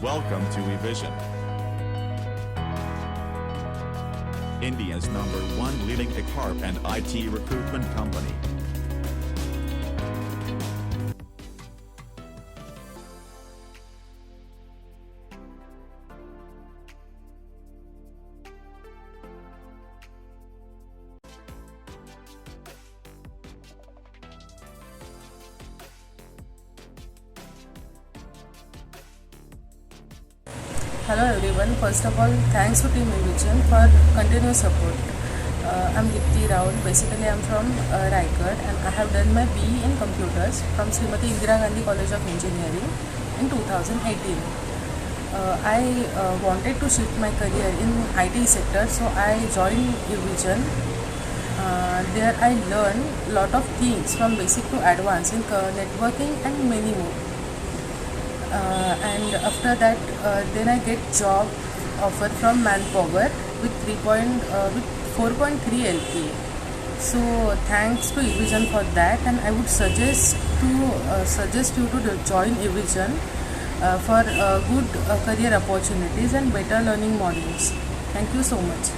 Welcome to eVision, India's #1 leading HR and IT recruitment company. Hello everyone. First of all, thanks to Team eVision for continuous support. I'm Deepti. Basically, I'm from Raigad and I have done my BE in Computers from Srimati Indira Gandhi College of Engineering in 2018. I wanted to shift my career in IT sector, so I joined eVision. There I learned a lot of things from basic to advanced in networking and many more. And after that, then I get job offer from Manpower with 4.3 LPA. So thanks to eVision for that, and I would suggest you to join eVision for good career opportunities and better learning modules. Thank you so much.